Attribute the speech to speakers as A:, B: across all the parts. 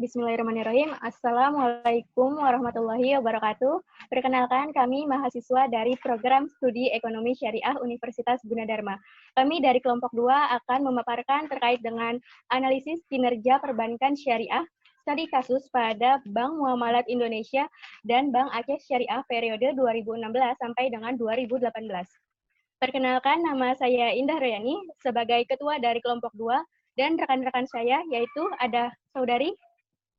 A: Bismillahirrahmanirrahim. Assalamualaikum warahmatullahi wabarakatuh. Perkenalkan, kami mahasiswa dari Program Studi Ekonomi Syariah Universitas Gunadarma. Kami dari kelompok 2 akan memaparkan terkait dengan analisis kinerja perbankan syariah, studi kasus pada Bank Muamalat Indonesia dan Bank Aceh Syariah periode 2016 sampai dengan 2018. Perkenalkan, nama saya Indah Royani sebagai ketua dari kelompok 2 dan rekan-rekan saya yaitu ada saudari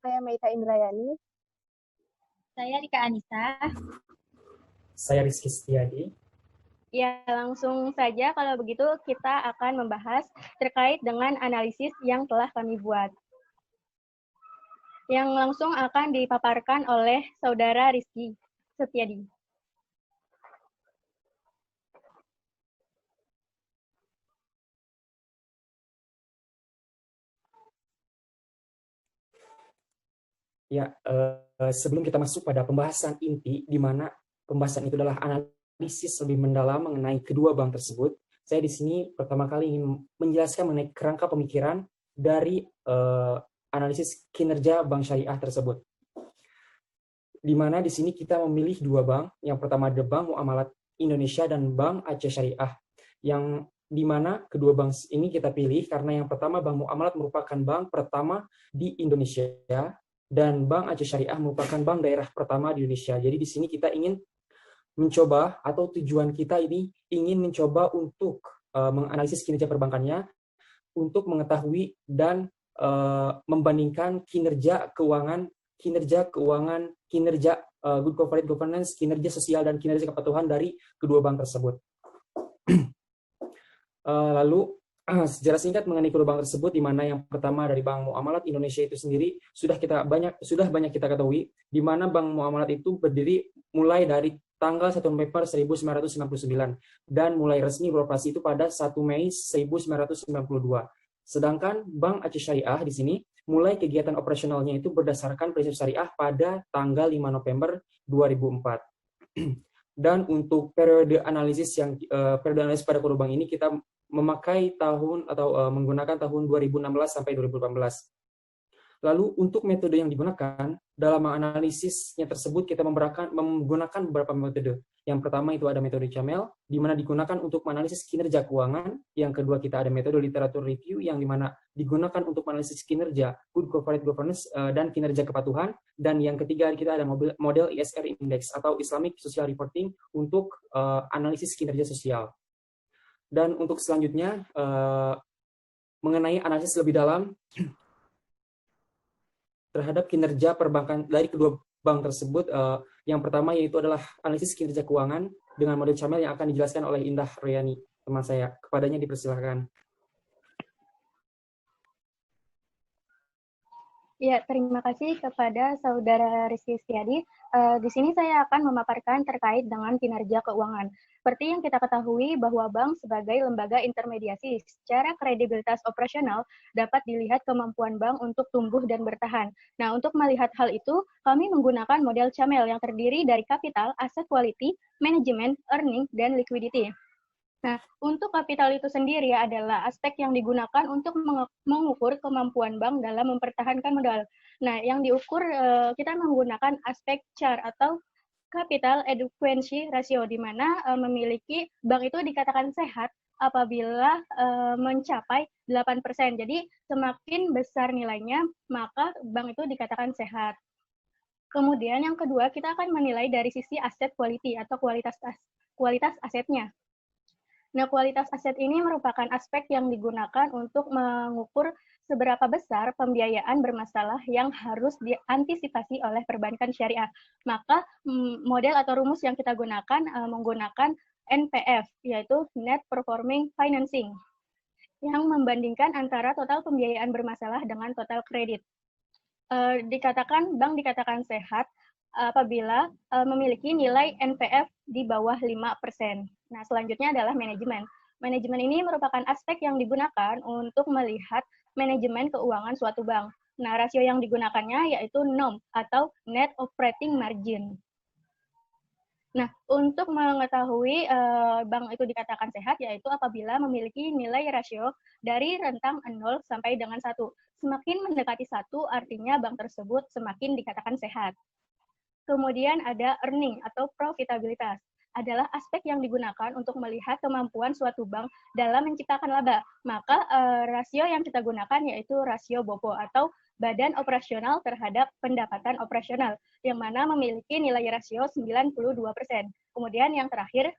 B: Saya Meita Indrayani.
C: Saya Rika Anissa.
D: Saya Rizky Setiadi.
A: Ya, langsung saja kalau begitu kita akan membahas terkait dengan analisis yang telah kami buat. Yang langsung akan dipaparkan oleh saudara Rizky Setiadi.
D: Ya, sebelum kita masuk pada pembahasan inti, di mana pembahasan itu adalah analisis lebih mendalam mengenai kedua bank tersebut, saya di sini pertama kali ingin menjelaskan mengenai kerangka pemikiran dari analisis kinerja bank syariah tersebut. Di mana di sini kita memilih dua bank, yang pertama ada Bank Muamalat Indonesia dan Bank Aceh Syariah, yang di mana kedua bank ini kita pilih karena yang pertama Bank Muamalat merupakan bank pertama di Indonesia, dan Bank Aceh Syariah merupakan bank daerah pertama di Indonesia. Jadi di sini kita ingin mencoba, atau tujuan kita ini ingin mencoba untuk menganalisis kinerja perbankannya, untuk mengetahui dan membandingkan kinerja keuangan, kinerja good corporate governance, kinerja sosial, dan kinerja kepatuhan dari kedua bank tersebut. Lalu sejarah singkat mengenai kedua bank tersebut, di mana yang pertama dari Bank Muamalat Indonesia itu sendiri sudah banyak kita ketahui, di mana Bank Muamalat itu berdiri mulai dari tanggal 1 November 1999 dan mulai resmi beroperasi itu pada 1 Mei 1992. Sedangkan Bank Aceh Syariah di sini mulai kegiatan operasionalnya itu berdasarkan prinsip syariah pada tanggal 5 November 2004. Dan untuk periode analisis pada kedua bank ini kita memakai tahun atau menggunakan tahun 2016 sampai 2018. Lalu untuk metode yang digunakan dalam analisisnya tersebut kita menggunakan beberapa metode. Yang pertama itu ada metode Camel, di mana digunakan untuk menganalisis kinerja keuangan. Yang kedua kita ada metode literatur review, yang di mana digunakan untuk menganalisis kinerja good corporate governance dan kinerja kepatuhan. Dan yang ketiga kita ada model ISR Index atau Islamic Social Reporting untuk analisis kinerja sosial. Dan untuk selanjutnya, mengenai analisis lebih dalam terhadap kinerja perbankan dari kedua bank tersebut, yang pertama yaitu adalah analisis kinerja keuangan dengan model Camel yang akan dijelaskan oleh Indah Royani, teman saya. Kepadanya dipersilahkan.
A: Ya, terima kasih kepada saudara Rizky Setiadi. Di sini saya akan memaparkan terkait dengan kinerja keuangan. Seperti yang kita ketahui bahwa bank sebagai lembaga intermediasi secara kredibilitas operasional dapat dilihat kemampuan bank untuk tumbuh dan bertahan. Nah, untuk melihat hal itu, kami menggunakan model Camel yang terdiri dari kapital, asset quality, manajemen, earning, dan liquidity. Nah, untuk kapital itu sendiri adalah aspek yang digunakan untuk mengukur kemampuan bank dalam mempertahankan modal. Nah, yang diukur kita menggunakan aspek CAR atau Capital Adequacy Ratio, di mana memiliki bank itu dikatakan sehat apabila mencapai 8%. Jadi, semakin besar nilainya, maka bank itu dikatakan sehat. Kemudian yang kedua, kita akan menilai dari sisi asset quality atau kualitas asetnya. Nah, kualitas aset ini merupakan aspek yang digunakan untuk mengukur seberapa besar pembiayaan bermasalah yang harus diantisipasi oleh perbankan syariah. Maka model atau rumus yang kita gunakan menggunakan NPF, yaitu Net Performing Financing, yang membandingkan antara total pembiayaan bermasalah dengan total kredit. Bank dikatakan sehat apabila memiliki nilai NPF di bawah 5%. Nah, selanjutnya adalah manajemen. Manajemen ini merupakan aspek yang digunakan untuk melihat manajemen keuangan suatu bank. Nah, rasio yang digunakannya yaitu NOM atau Net Operating Margin. Nah, untuk mengetahui bank itu dikatakan sehat, yaitu apabila memiliki nilai rasio dari rentang 0 sampai dengan 1. Semakin mendekati 1, artinya bank tersebut semakin dikatakan sehat. Kemudian ada earning atau profitabilitas. Adalah aspek yang digunakan untuk melihat kemampuan suatu bank dalam menciptakan laba. Maka rasio yang kita gunakan yaitu rasio BOPO atau Badan Operasional Terhadap Pendapatan Operasional, yang mana memiliki nilai rasio 92%. Kemudian yang terakhir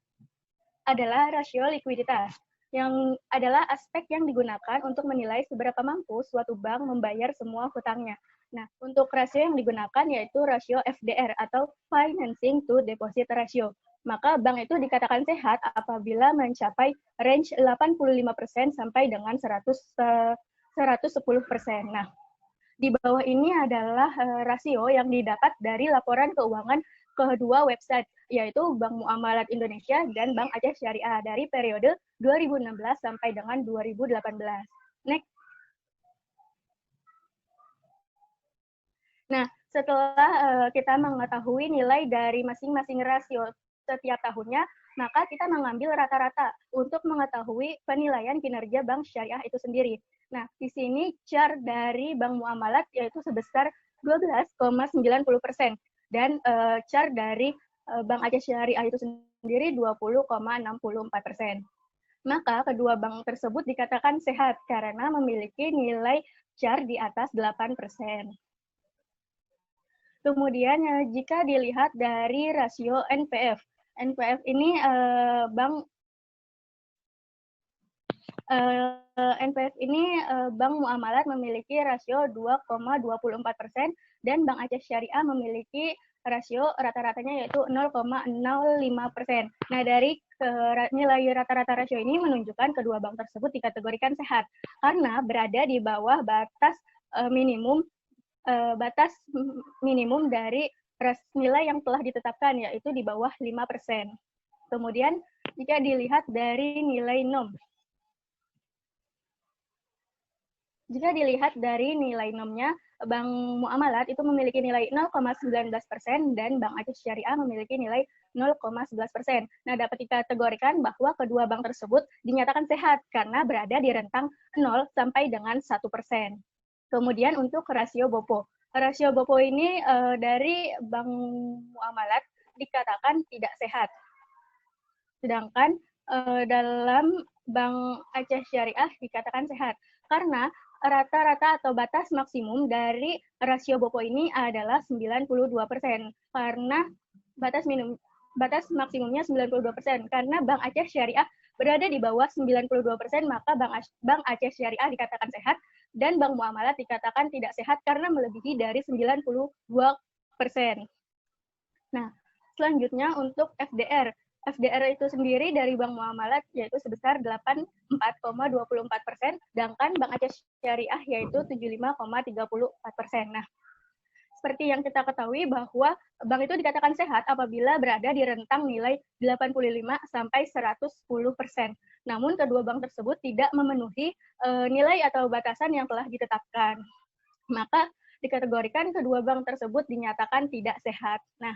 A: adalah rasio likuiditas, yang adalah aspek yang digunakan untuk menilai seberapa mampu suatu bank membayar semua hutangnya. Nah, untuk rasio yang digunakan yaitu rasio FDR atau Financing to Deposit Ratio. Maka bank itu dikatakan sehat apabila mencapai range 85% sampai dengan 110%. Nah, di bawah ini adalah rasio yang didapat dari laporan keuangan kedua website, yaitu Bank Muamalat Indonesia dan Bank Aceh Syariah dari periode 2016 sampai dengan 2018. Next. Nah, setelah kita mengetahui nilai dari masing-masing rasio setiap tahunnya, maka kita mengambil rata-rata untuk mengetahui penilaian kinerja bank syariah itu sendiri. Nah, di sini chart dari Bank Muamalat yaitu sebesar 12,90% dan chart dari Bank Aceh Syariah itu sendiri 20,64%. Maka kedua bank tersebut dikatakan sehat karena memiliki nilai chart di atas 8%. Kemudian jika dilihat dari rasio NPF, NPF ini Bank Muamalat memiliki rasio 2,24% dan Bank Aceh Syariah memiliki rasio rata-ratanya yaitu 0,05%. Nah, dari nilai rata-rata rasio ini menunjukkan kedua bank tersebut dikategorikan sehat karena berada di bawah batas minimum dari nilai yang telah ditetapkan, yaitu di bawah 5%. Kemudian, jika dilihat dari nilai NOM. Jika dilihat dari nilai NOM-nya, Bank Muamalat itu memiliki nilai 0,19% dan Bank Aceh Syariah memiliki nilai 0,11%. Nah, dapat dikategorikan bahwa kedua bank tersebut dinyatakan sehat karena berada di rentang 0 sampai dengan 1%. Kemudian untuk rasio BOPO. Rasio BOPO ini dari Bank Muamalat dikatakan tidak sehat. Sedangkan dalam Bank Aceh Syariah dikatakan sehat. Karena rata-rata atau batas maksimum dari rasio BOPO ini adalah 92%. Karena batas maksimumnya 92%. Karena Bank Aceh Syariah berada di bawah 92%, maka Bank Aceh Syariah dikatakan sehat dan Bank Muamalat dikatakan tidak sehat karena melebihi dari 92%. Nah, selanjutnya untuk FDR. FDR itu sendiri dari Bank Muamalat yaitu sebesar 84,24%, sedangkan Bank Aceh Syariah yaitu 75,34%. Nah, seperti yang kita ketahui bahwa bank itu dikatakan sehat apabila berada di rentang nilai 85 sampai 110%. Namun kedua bank tersebut tidak memenuhi nilai atau batasan yang telah ditetapkan. Maka dikategorikan kedua bank tersebut dinyatakan tidak sehat. Nah,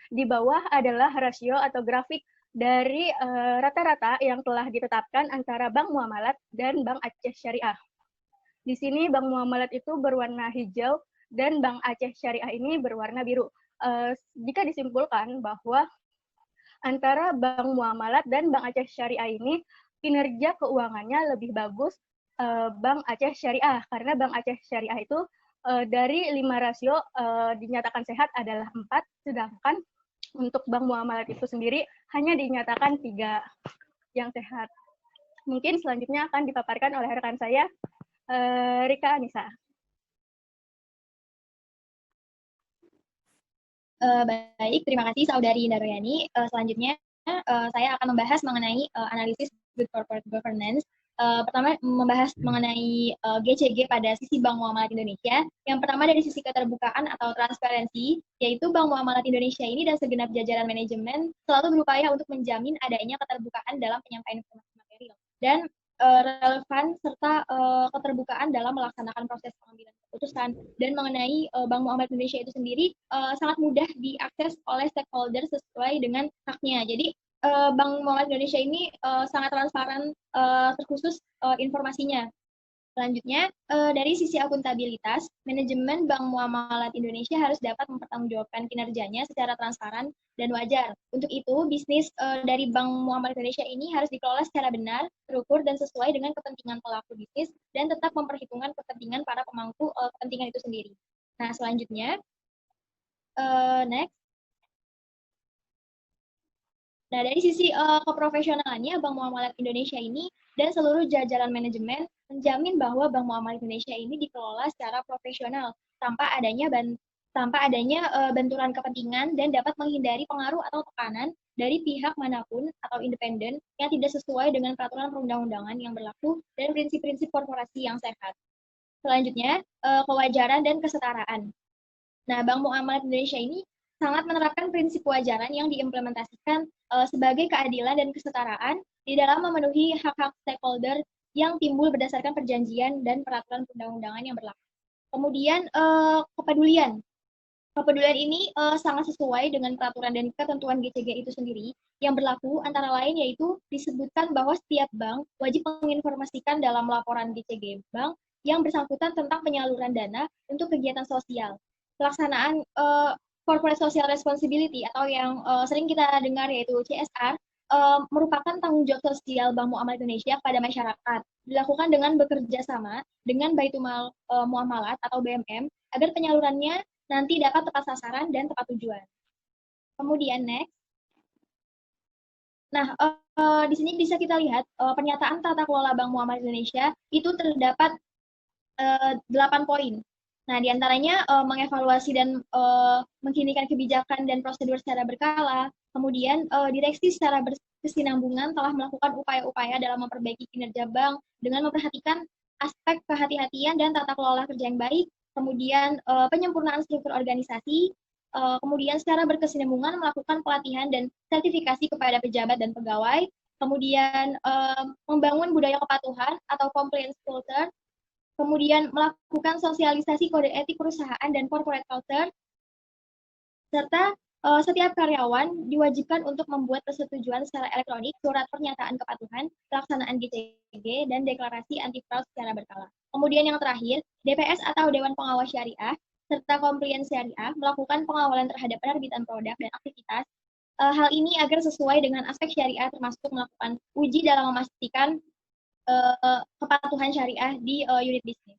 A: di bawah adalah rasio atau grafik dari rata-rata yang telah ditetapkan antara Bank Muamalat dan Bank Aceh Syariah. Di sini Bank Muamalat itu berwarna hijau dan Bank Aceh Syariah ini berwarna biru. Jika disimpulkan bahwa antara Bank Muamalat dan Bank Aceh Syariah ini kinerja keuangannya lebih bagus Bank Aceh Syariah, karena Bank Aceh Syariah itu dari 5 rasio dinyatakan sehat adalah 4, sedangkan untuk Bank Muamalat itu sendiri hanya dinyatakan 3 yang sehat. Mungkin selanjutnya akan dipaparkan oleh rekan saya, Rika Anissa.
C: Baik, terima kasih Saudari Indaroyani. Selanjutnya saya akan membahas mengenai analisis Good Corporate Governance. Pertama membahas mengenai GCG pada sisi Bank Muamalat Indonesia. Yang pertama dari sisi keterbukaan atau transparansi, yaitu Bank Muamalat Indonesia ini dan segenap jajaran manajemen selalu berupaya untuk menjamin adanya keterbukaan dalam penyampaian informasi material dan relevan serta keterbukaan dalam melaksanakan proses pengambilan keputusan keputusan. Dan mengenai Bank Muamalat Indonesia itu sendiri sangat mudah diakses oleh stakeholder sesuai dengan haknya. Jadi Bank Muamalat Indonesia ini sangat transparan terkhusus informasinya. Selanjutnya, dari sisi akuntabilitas, manajemen Bank Muamalat Indonesia harus dapat mempertanggungjawabkan kinerjanya secara transparan dan wajar. Untuk itu, bisnis dari Bank Muamalat Indonesia ini harus dikelola secara benar, terukur, dan sesuai dengan kepentingan pelaku bisnis, dan tetap memperhitungkan kepentingan para pemangku kepentingan itu sendiri. Nah, selanjutnya, next. Nah, dari sisi keprofesionalannya, Bank Muamalat Indonesia ini dan seluruh jajaran manajemen menjamin bahwa Bank Muamalat Indonesia ini dikelola secara profesional tanpa adanya benturan kepentingan dan dapat menghindari pengaruh atau tekanan dari pihak manapun atau independen yang tidak sesuai dengan peraturan perundang-undangan yang berlaku dan prinsip-prinsip korporasi yang sehat. Selanjutnya, kewajaran dan kesetaraan. Nah, Bank Muamalat Indonesia ini sangat menerapkan prinsip kewajaran yang diimplementasikan sebagai keadilan dan kesetaraan di dalam memenuhi hak-hak stakeholder yang timbul berdasarkan perjanjian dan peraturan perundang-undangan yang berlaku. Kemudian kepedulian. Kepedulian ini sangat sesuai dengan peraturan dan ketentuan GCG itu sendiri yang berlaku antara lain yaitu disebutkan bahwa setiap bank wajib menginformasikan dalam laporan GCG bank yang bersangkutan tentang penyaluran dana untuk kegiatan sosial. Pelaksanaan Corporate Social Responsibility atau yang sering kita dengar yaitu CSR merupakan tanggung jawab sosial Bank Muamalat Indonesia kepada masyarakat. Dilakukan dengan bekerja sama dengan Baitul Mal Muamalat atau BMM agar penyalurannya nanti dapat tepat sasaran dan tepat tujuan. Kemudian next. Nah, di sini bisa kita lihat pernyataan tata kelola Bank Muamalat Indonesia itu terdapat 8 poin. Nah, diantaranya mengevaluasi dan mengkinikan kebijakan dan prosedur secara berkala. Kemudian, direksi secara berkesinambungan telah melakukan upaya-upaya dalam memperbaiki kinerja bank dengan memperhatikan aspek kehati-hatian dan tata kelola kerja yang baik. Kemudian, penyempurnaan struktur organisasi. Kemudian, secara berkesinambungan melakukan pelatihan dan sertifikasi kepada pejabat dan pegawai. Kemudian, membangun budaya kepatuhan atau compliance culture. Kemudian melakukan sosialisasi kode etik perusahaan dan corporate culture, serta setiap karyawan diwajibkan untuk membuat persetujuan secara elektronik, surat pernyataan kepatuhan, pelaksanaan GCG, dan deklarasi anti fraud secara berkala. Kemudian yang terakhir, DPS atau Dewan Pengawas Syariah, serta Compliance Syariah melakukan pengawalan terhadap penerbitan produk dan aktivitas. Hal ini agar sesuai dengan aspek syariah termasuk melakukan uji dalam memastikan kepatuhan syariah di unit bisnis.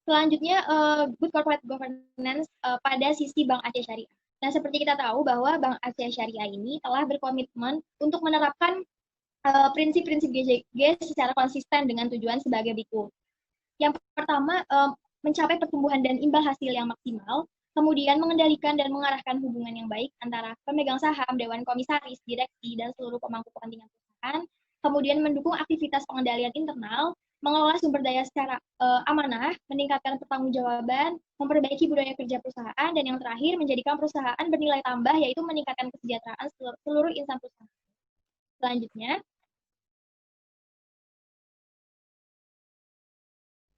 C: Selanjutnya good corporate governance pada sisi Bank Aceh Syariah. Nah, seperti kita tahu bahwa Bank Aceh Syariah ini telah berkomitmen untuk menerapkan prinsip-prinsip GCG secara konsisten dengan tujuan sebagai berikut. Yang pertama, mencapai pertumbuhan dan imbal hasil yang maksimal. Kemudian mengendalikan dan mengarahkan hubungan yang baik antara pemegang saham, dewan komisaris, direksi, dan seluruh pemangku kepentingan perusahaan. Kemudian mendukung aktivitas pengendalian internal, mengelola sumber daya secara amanah, meningkatkan pertanggungjawaban, memperbaiki budaya kerja perusahaan, dan yang terakhir menjadikan perusahaan bernilai tambah, yaitu meningkatkan kesejahteraan seluruh insan perusahaan. Selanjutnya,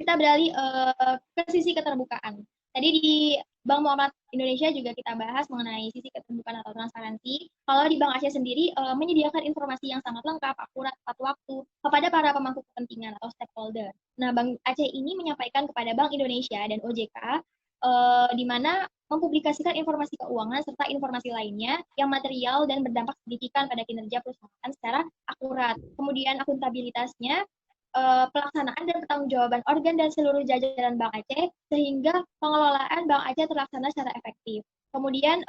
C: kita beralih ke sisi keterbukaan. Tadi di Bank Muamalat Indonesia juga kita bahas mengenai sisi keterbukaan atau transparansi. Kalau di Bank Aceh sendiri menyediakan informasi yang sangat lengkap, akurat, tepat waktu kepada para pemangku kepentingan atau stakeholder. Nah, Bank Aceh ini menyampaikan kepada Bank Indonesia dan OJK di mana mempublikasikan informasi keuangan serta informasi lainnya yang material dan berdampak signifikan pada kinerja perusahaan secara akurat. Kemudian akuntabilitasnya, pelaksanaan dan pertanggungjawaban organ dan seluruh jajaran Bank Aceh sehingga pengelolaan Bank Aceh terlaksana secara efektif. Kemudian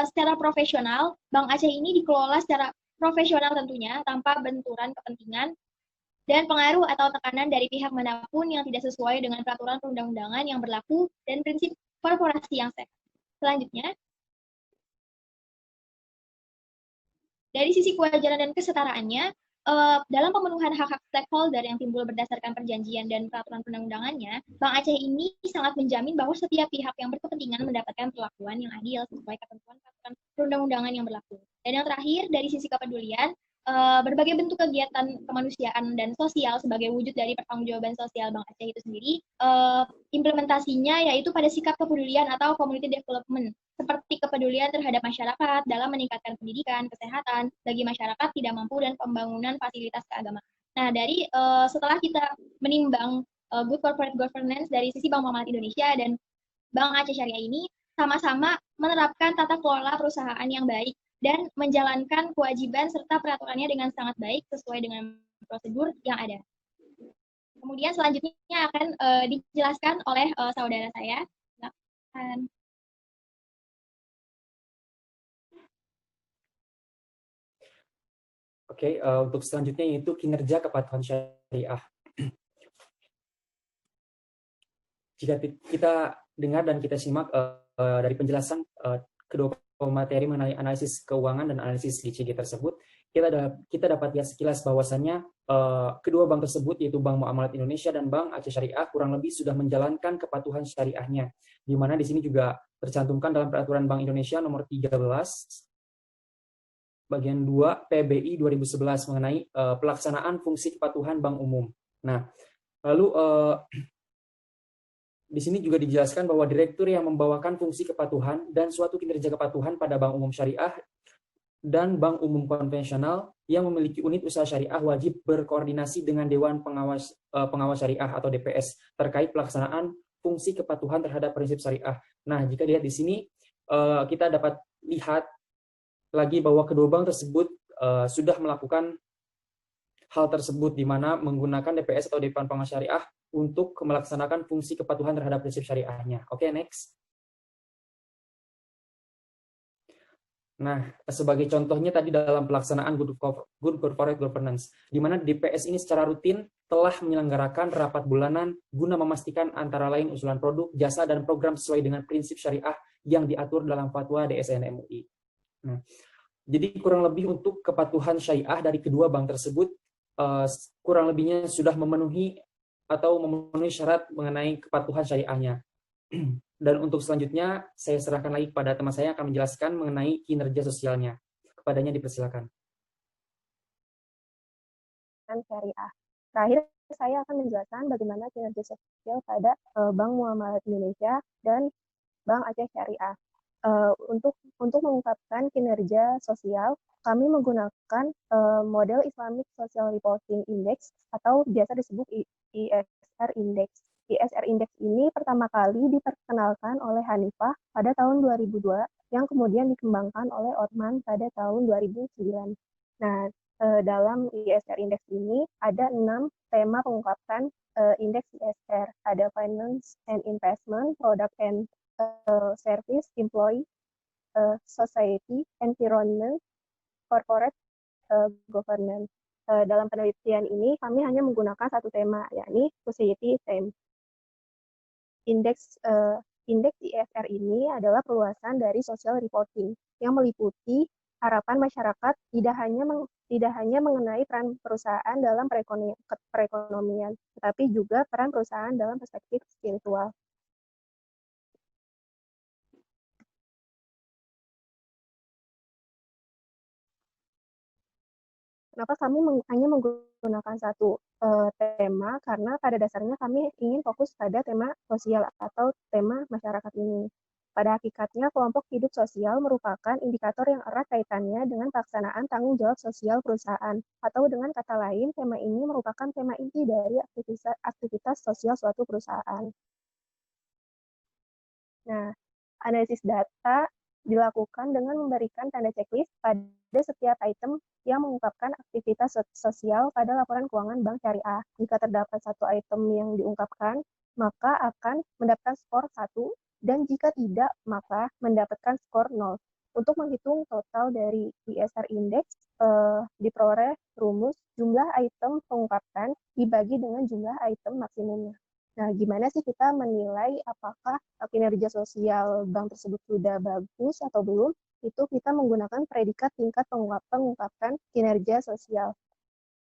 C: secara profesional, Bank Aceh ini dikelola secara profesional tentunya tanpa benturan kepentingan dan pengaruh atau tekanan dari pihak manapun yang tidak sesuai dengan peraturan perundang-undangan yang berlaku dan prinsip korporasi yang sehat. Selanjutnya, dari sisi kewajaran dan kesetaraannya, dalam pemenuhan hak-hak stakeholder yang timbul berdasarkan perjanjian dan peraturan perundang-undangannya, Bank Aceh ini sangat menjamin bahwa setiap pihak yang berkepentingan mendapatkan perlakuan yang adil sesuai ketentuan peraturan perundang-undangan yang berlaku. Dan yang terakhir, dari sisi kepedulian, berbagai bentuk kegiatan kemanusiaan dan sosial sebagai wujud dari pertanggungjawaban sosial Bank Aceh itu sendiri, implementasinya yaitu pada sikap kepedulian atau community development, seperti kepedulian terhadap masyarakat dalam meningkatkan pendidikan, kesehatan bagi masyarakat tidak mampu dan pembangunan fasilitas keagamaan. Nah, setelah kita menimbang good corporate governance dari sisi Bank Muamalat Indonesia dan Bank Aceh Syariah ini sama-sama menerapkan tata kelola perusahaan yang baik dan menjalankan kewajiban serta peraturannya dengan sangat baik sesuai dengan prosedur yang ada. Kemudian selanjutnya akan dijelaskan oleh saudara saya. Silakan.
D: Oke, untuk selanjutnya yaitu kinerja kepatuhan syariah. Jika kita dengar dan kita simak dari penjelasan kedua materi mengenai analisis keuangan dan analisis GCG tersebut, kita dapat lihat sekilas bahwasannya kedua bank tersebut, yaitu Bank Muamalat Indonesia dan Bank Aceh Syariah, kurang lebih sudah menjalankan kepatuhan syariahnya, di mana di sini juga tercantumkan dalam Peraturan Bank Indonesia nomor 13 bagian 2 PBI 2011 mengenai pelaksanaan fungsi kepatuhan bank umum. Nah, lalu di sini juga dijelaskan bahwa direktur yang membawakan fungsi kepatuhan dan suatu kinerja kepatuhan pada bank umum syariah dan bank umum konvensional yang memiliki unit usaha syariah wajib berkoordinasi dengan Dewan Pengawas Syariah atau DPS terkait pelaksanaan fungsi kepatuhan terhadap prinsip syariah. Nah, jika dilihat di sini kita dapat lihat lagi bahwa kedua bank tersebut sudah melakukan hal tersebut, di mana menggunakan DPS atau Dewan Pengawas Syariah untuk melaksanakan fungsi kepatuhan terhadap prinsip syariahnya. Oke, next. Nah, sebagai contohnya tadi dalam pelaksanaan good corporate governance, di mana DPS ini secara rutin telah menyelenggarakan rapat bulanan guna memastikan antara lain usulan produk, jasa, dan program sesuai dengan prinsip syariah yang diatur dalam fatwa DSN MUI. Nah, jadi kurang lebih untuk kepatuhan syariah dari kedua bank tersebut kurang lebihnya sudah memenuhi syarat mengenai kepatuhan syariahnya. Dan untuk selanjutnya saya serahkan lagi kepada teman saya yang akan menjelaskan mengenai kinerja sosialnya. Kepadanya dipersilakan.
B: Syariah. Terakhir saya akan menjelaskan bagaimana kinerja sosial pada Bank Muamalat Indonesia dan Bank Aceh Syariah. Untuk mengungkapkan kinerja sosial, kami menggunakan model Islamic Social Reporting Index atau biasa disebut ISR Index. ISR Index ini pertama kali diperkenalkan oleh Hanifah pada tahun 2002 yang kemudian dikembangkan oleh Otman pada tahun 2009. Nah, dalam ISR Index ini ada 6 tema pengungkapan indeks ISR. Ada Finance and Investment, Product and Service, Employee, Society, Environment, Corporate Governance. Dalam penelitian ini kami hanya menggunakan satu tema, yakni Society Theme. Indeks ISR ini adalah perluasan dari social reporting yang meliputi harapan masyarakat tidak hanya mengenai peran perusahaan dalam perekonomian, tetapi juga peran perusahaan dalam perspektif spiritual. Kenapa kami hanya menggunakan satu tema? Karena pada dasarnya kami ingin fokus pada tema sosial atau tema masyarakat ini. Pada hakikatnya, kelompok hidup sosial merupakan indikator yang erat kaitannya dengan pelaksanaan tanggung jawab sosial perusahaan. Atau dengan kata lain, tema ini merupakan tema inti dari aktivitas sosial suatu perusahaan. Nah, analisis data dilakukan dengan memberikan tanda checklist pada setiap item yang mengungkapkan aktivitas sosial pada laporan keuangan bank syariah. Jika terdapat satu item yang diungkapkan, maka akan mendapatkan skor 1, dan jika tidak, maka mendapatkan skor 0. Untuk menghitung total dari ISR Index, diperoleh rumus jumlah item pengungkapkan dibagi dengan jumlah item maksimumnya. Nah, gimana sih kita menilai apakah kinerja sosial bank tersebut sudah bagus atau belum? Itu kita menggunakan predikat tingkat pengungkapan kinerja sosial.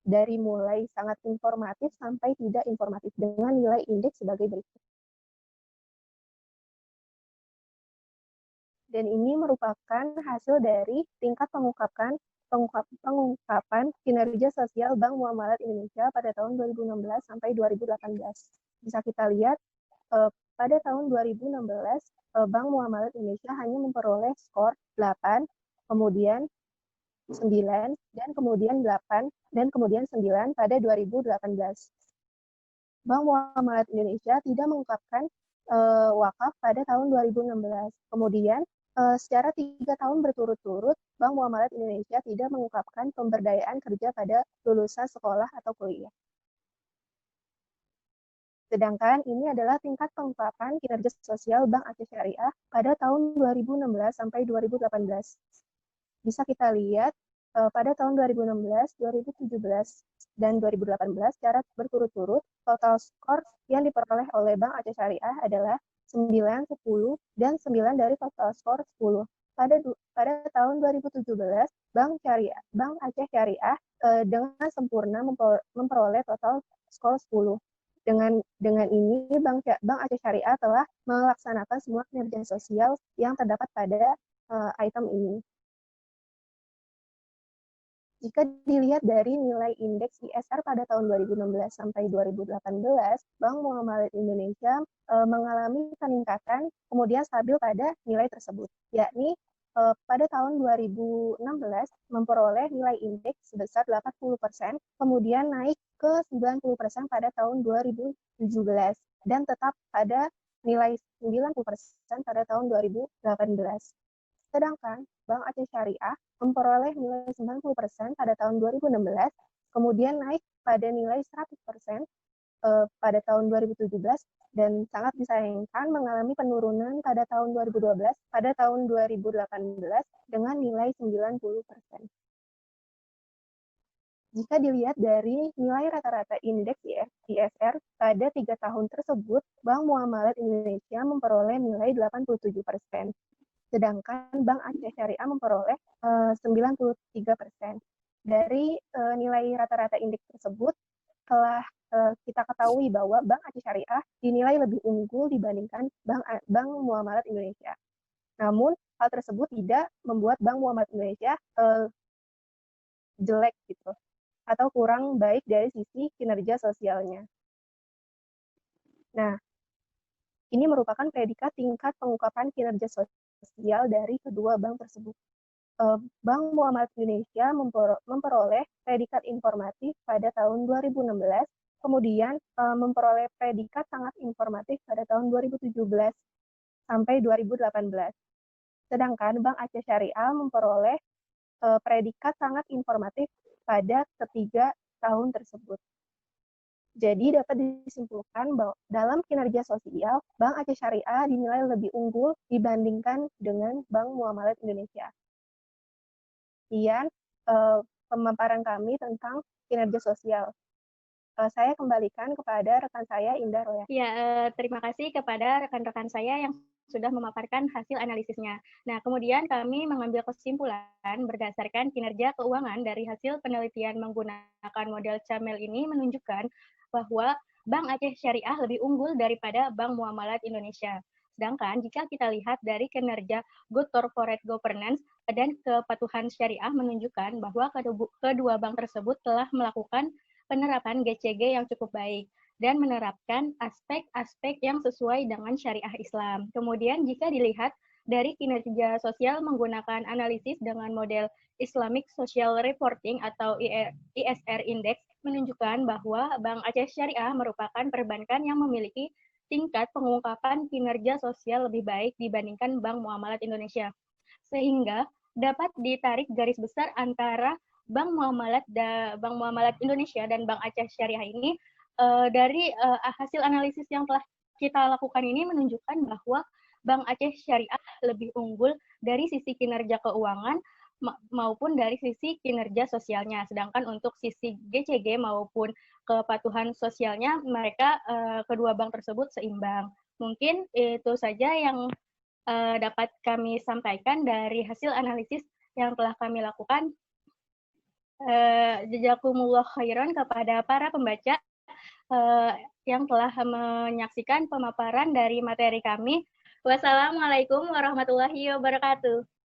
B: Dari mulai sangat informatif sampai tidak informatif dengan nilai indeks sebagai berikut. Dan ini merupakan hasil dari tingkat pengungkapan pengungkapan kinerja sosial Bank Muamalat Indonesia pada tahun 2016 sampai 2018. Bisa kita lihat pada tahun 2016 Bank Muamalat Indonesia hanya memperoleh skor 8, kemudian 9, dan kemudian 8, dan kemudian 9 pada 2018. Bank Muamalat Indonesia tidak mengungkapkan wakaf pada tahun 2016. Kemudian, secara 3 tahun berturut-turut, Bank Muamalat Indonesia tidak mengungkapkan pemberdayaan kerja pada lulusan sekolah atau kuliah. Sedangkan ini adalah tingkat pengungkapan kinerja sosial Bank Aceh Syariah pada tahun 2016 sampai 2018. Bisa kita lihat pada tahun 2016, 2017, dan 2018 secara berturut-turut total skor yang diperoleh oleh Bank Aceh Syariah adalah 9, 10, dan 9 dari total skor 10. Pada tahun 2017, Bank Aceh Syariah dengan sempurna memperoleh total skor 10. Dengan ini, Bank Aceh Syariah telah melaksanakan semua kinerja sosial yang terdapat pada item ini. Jika dilihat dari nilai indeks ISR pada tahun 2016 sampai 2018, Bank Muamalat Indonesia mengalami peningkatan kemudian stabil pada nilai tersebut, yakni pada tahun 2016 memperoleh nilai indeks sebesar 80%, kemudian naik ke 90% pada tahun 2017, dan tetap pada nilai 90% pada tahun 2018. Sedangkan Bank Aceh Syariah memperoleh nilai 90% pada tahun 2016, kemudian naik pada nilai 100% pada tahun 2017, dan sangat disayangkan mengalami penurunan pada tahun 2012 pada tahun 2018 dengan nilai 90%. Jika dilihat dari nilai rata-rata indeks ISR pada 3 tahun tersebut, Bank Muamalat Indonesia memperoleh nilai 87%. Sedangkan Bank Aceh Syariah memperoleh 93%. Dari nilai rata-rata indeks tersebut, telah kita ketahui bahwa Bank Aceh Syariah dinilai lebih unggul dibandingkan Bank Muamalat Indonesia. Namun, hal tersebut tidak membuat Bank Muamalat Indonesia jelek gitu, atau kurang baik dari sisi kinerja sosialnya. Nah, ini merupakan predikat tingkat pengungkapan kinerja sosial dari kedua bank tersebut. Bank Muamalat Indonesia memperoleh predikat informatif pada tahun 2016, kemudian memperoleh predikat sangat informatif pada tahun 2017 sampai 2018. Sedangkan Bank Aceh Syariah memperoleh predikat sangat informatif pada ketiga tahun tersebut. Jadi dapat disimpulkan bahwa dalam kinerja sosial, Bank Aceh Syariah dinilai lebih unggul dibandingkan dengan Bank Muamalat Indonesia. Sekian pemaparan kami tentang kinerja sosial. Saya kembalikan kepada rekan saya, Indah Roya.
A: Ya, terima kasih kepada rekan-rekan saya yang sudah memaparkan hasil analisisnya. Nah, kemudian kami mengambil kesimpulan berdasarkan kinerja keuangan dari hasil penelitian menggunakan model Camel ini menunjukkan bahwa Bank Aceh Syariah lebih unggul daripada Bank Muamalat Indonesia. Sedangkan jika kita lihat dari kinerja Good Corporate Governance dan kepatuhan syariah menunjukkan bahwa kedua bank tersebut telah melakukan penerapan GCG yang cukup baik dan menerapkan aspek-aspek yang sesuai dengan syariah Islam. Kemudian jika dilihat dari kinerja sosial menggunakan analisis dengan model Islamic Social Reporting atau ISR Index menunjukkan bahwa Bank Aceh Syariah merupakan perbankan yang memiliki tingkat pengungkapan kinerja sosial lebih baik dibandingkan Bank Muamalat Indonesia. Sehingga dapat ditarik garis besar antara Bank Muamalat Indonesia dan Bank Aceh Syariah ini dari hasil analisis yang telah kita lakukan ini menunjukkan bahwa Bank Aceh Syariah lebih unggul dari sisi kinerja keuangan maupun dari sisi kinerja sosialnya. Sedangkan untuk sisi GCG maupun kepatuhan sosialnya, mereka kedua bank tersebut seimbang. Mungkin itu saja yang dapat kami sampaikan dari hasil analisis yang telah kami lakukan. Jazakumullah khairan kepada para pembaca yang telah menyaksikan pemaparan dari materi kami. Wassalamualaikum warahmatullahi wabarakatuh.